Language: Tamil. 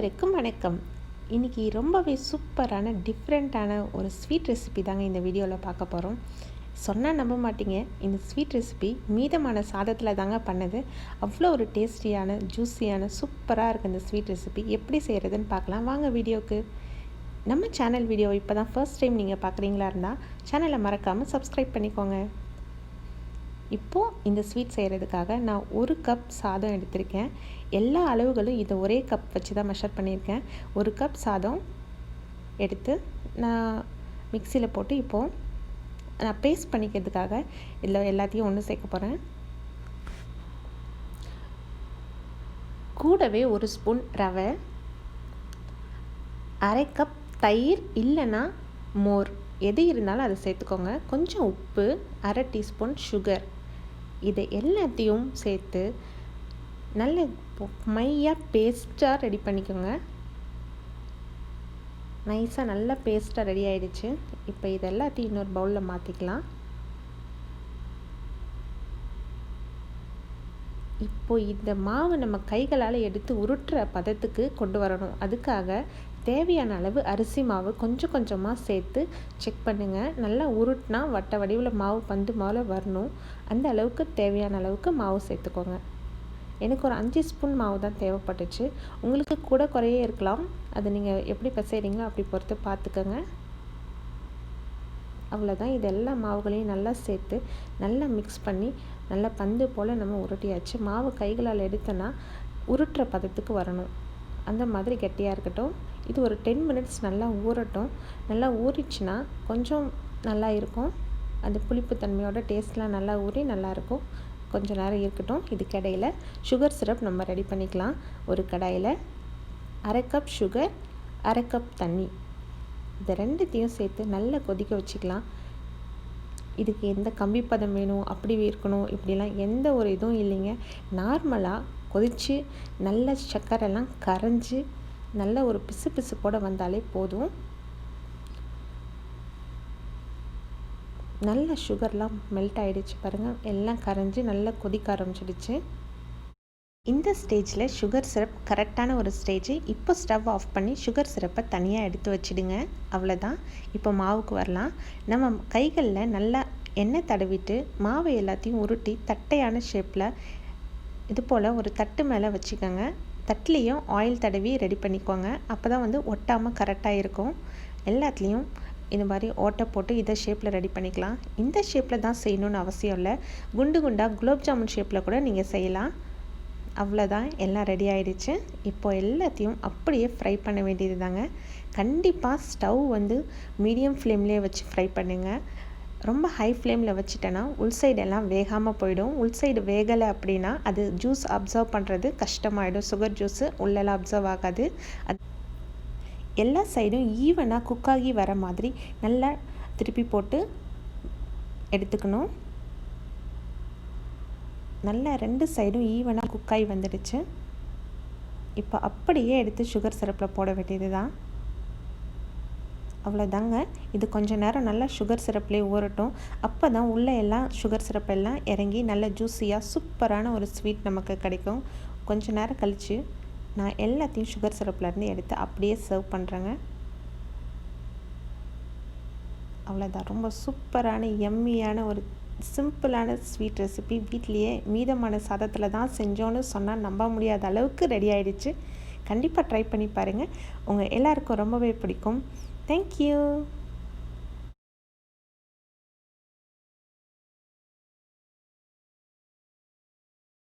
அனைவருக்கும் வணக்கம். இன்றைக்கி ரொம்பவே சூப்பரான டிஃப்ரெண்ட்டான ஒரு ஸ்வீட் ரெசிபி தாங்க இந்த வீடியோவில் பார்க்க போகிறோம். சொன்னால் நம்ப மாட்டீங்க, இந்த ஸ்வீட் ரெசிபி மீதமான சாதத்தில் தாங்க பண்ணது. அவ்வளோ ஒரு டேஸ்டியான ஜூஸியான சூப்பராக இருக்குது இந்த ஸ்வீட் ரெசிபி. எப்படி செய்கிறதுன்னு பார்க்கலாம் வாங்க வீடியோவுக்கு. நம்ம சேனல் வீடியோ இப்போ தான் ஃபர்ஸ்ட் டைம் நீங்கள் பார்க்குறீங்களா இருந்தால் சேனலை மறக்காமல் சப்ஸ்கிரைப் பண்ணிக்கோங்க. இப்போது இந்த ஸ்வீட் செய்கிறதுக்காக நான் 1 கப் சாதம் எடுத்திருக்கேன். எல்லா அளவுகளும் இதை ஒரே கப் வச்சு தான் மெஷர் பண்ணியிருக்கேன். 1 கப் சாதம் எடுத்து நான் மிக்சியில் போட்டு இப்போது நான் பேஸ்ட் பண்ணிக்கிறதுக்காக இதில் எல்லாத்தையும் ஒன்று சேர்க்க போகிறேன். கூடவே 1 ஸ்பூன் ரவை, 1/2 கப் தயிர் இல்லைன்னா மோர் எது இருந்தாலும் அதை சேர்த்துக்கோங்க. கொஞ்சம் உப்பு, 1/2 டீஸ்பூன் சுகர், இதை எல்லாத்தையும் சேர்த்து நல்ல மையாக பேஸ்ட்டாக ரெடி பண்ணிக்கோங்க. நைஸாக நல்ல பேஸ்ட்டாக ரெடி ஆகிடுச்சு. இப்போ இது எல்லாத்தையும் இன்னொரு பவுலில் மாற்றிக்கலாம். இப்போது இந்த மாவு நம்ம கைகளால் எடுத்து உருட்டுற பதத்துக்கு கொண்டு வரணும். அதுக்காக தேவையான அளவு அரிசி மாவு கொஞ்சம் கொஞ்சமாக சேர்த்து செக் பண்ணுங்கள். நல்லா உருட்டினா வட்ட வடிவில் மாவு பந்து மாவில் வரணும். அந்த அளவுக்கு தேவையான அளவுக்கு மாவு சேர்த்துக்கோங்க. எனக்கு ஒரு 5 ஸ்பூன் மாவு தான் தேவைப்பட்டுச்சு. உங்களுக்கு கூட குறையே இருக்கலாம். அது நீங்கள் எப்படி பிசைறீங்களோ அப்படி பொறுத்து பார்த்துக்கோங்க. அவ்வளோதான். இது எல்லா மாவுகளையும் நல்லா சேர்த்து நல்லா மிக்ஸ் பண்ணி நல்லா பந்து போல் நம்ம உருட்டியாச்சு. மாவு கைகளால் எடுத்தோன்னா உருட்டுற பதத்துக்கு வரணும். அந்த மாதிரி கெட்டியாக இருக்கட்டும். இது ஒரு 10 மினிட்ஸ் நல்லா ஊறட்டும். நல்லா ஊறிச்சுன்னா கொஞ்சம் நல்லா இருக்கும். அந்த புளிப்பு தன்மையோட டேஸ்ட்லாம் நல்லா ஊறி நல்லாயிருக்கும். கொஞ்சம் நேரம் இருக்கட்டும். இதுக்கு இடையில் சுகர் சிரப் நம்ம ரெடி பண்ணிக்கலாம். ஒரு கடாயில் 1/2 கப் சுகர், 1/2 கப் தண்ணி, இதை ரெண்டுத்தையும் சேர்த்து நல்லா கொதிக்க வச்சுக்கலாம். இதுக்கு எந்த கம்பி பதம் வேணும், அப்படி இருக்கணும், இப்படிலாம் எந்த ஒரு இதுவும் இல்லைங்க. நார்மலாக கொதித்து நல்ல சர்க்கரைலாம் கரைஞ்சி நல்ல ஒரு பிசு பிசுப்போட வந்தாலே போதும். நல்ல சுகர்லாம் மெல்ட் ஆகிடுச்சு பாருங்கள். எல்லாம் கரைஞ்சி நல்லா கொதிக்க ஆரம்பிச்சிடுச்சு. இந்த ஸ்டேஜில் சுகர் சிரப் கரெக்டான ஒரு ஸ்டேஜ். இப்போ ஸ்டவ் ஆஃப் பண்ணி சுகர் சிரப்பை தனியாக எடுத்து வச்சுடுங்க. அவ்வளோதான். இப்போ மாவுக்கு வரலாம். நம்ம கைகளில் நல்லா எண்ணெய் தடவிட்டு மாவை எல்லாத்தையும் உருட்டி தட்டையான ஷேப்பில் இது போல் ஒரு தட்டு மேலே வச்சுக்கோங்க. தட்டுலேயும் ஆயில் தடவி ரெடி பண்ணிக்கோங்க. அப்போ தான் ஒட்டாமல் கரெக்டாக இருக்கும். எல்லாத்துலேயும் இந்த மாதிரி ஓட்டை போட்டு இதை ஷேப்பில் ரெடி பண்ணிக்கலாம். இந்த ஷேப்பில் தான் செய்யணுன்னு அவசியம் இல்லை. குண்டு குண்டாக குலோப் ஜாமுன் ஷேப்பில் கூட நீங்கள் செய்யலாம். அவ்வளோதான், எல்லாம் ரெடி ஆகிடுச்சு. இப்போ எல்லாத்தையும் அப்படியே ஃப்ரை பண்ண வேண்டியது தாங்க. கண்டிப்பாக ஸ்டவ் மீடியம் ஃப்ளேம்லேயே வச்சு ஃப்ரை பண்ணுங்கள். ரொம்ப ஹை ஃப்ளேமில் வச்சுட்டேன்னா உள் சைடெல்லாம் வேகாமல் போயிடும். உள் சைடு வேகலை அப்படின்னா அது ஜூஸ் அப்சர்வ் பண்ணுறது கஷ்டமாயிடும். சுகர் ஜூஸு உள்ளெல்லாம் அப்சர்வ் ஆகாது. எல்லா சைடும் ஈவனாக குக்காகி வர மாதிரி நல்லா திருப்பி போட்டு எடுத்துக்கணும். நல்லா 2 சைடும் ஈவனாக குக்காகி வந்துடுச்சு. இப்போ அப்படியே எடுத்து சுகர் சிரப்பில் போட வேண்டியது தான். அவ்வளோதாங்க. இது கொஞ்சம் நேரம் நல்லா சுகர் சிரப்லேயே ஊறட்டும். அப்போ தான் உள்ளே எல்லாம் சுகர் சிரப் எல்லாம் இறங்கி நல்ல ஜூஸியாக சூப்பரான ஒரு ஸ்வீட் நமக்கு கிடைக்கும். கொஞ்சம் நேரம் கழித்து நான் எல்லாத்தையும் சுகர் சிரப்லேருந்து எடுத்து அப்படியே சர்வ் பண்ணுறேங்க. அவ்வளோதான். ரொம்ப சூப்பரான எம்மியான ஒரு சிம்பிளான ஸ்வீட் ரெசிபி. வீட்லேயே மீதமான சாதத்தில் தான் செஞ்சோன்னு சொன்னால் நம்ப முடியாத அளவுக்கு ரெடி ஆகிடுச்சு. கண்டிப்பாக ட்ரை பண்ணி பாருங்கள். உங்கள் எல்லாருக்கும் ரொம்பவே பிடிக்கும். Thank you.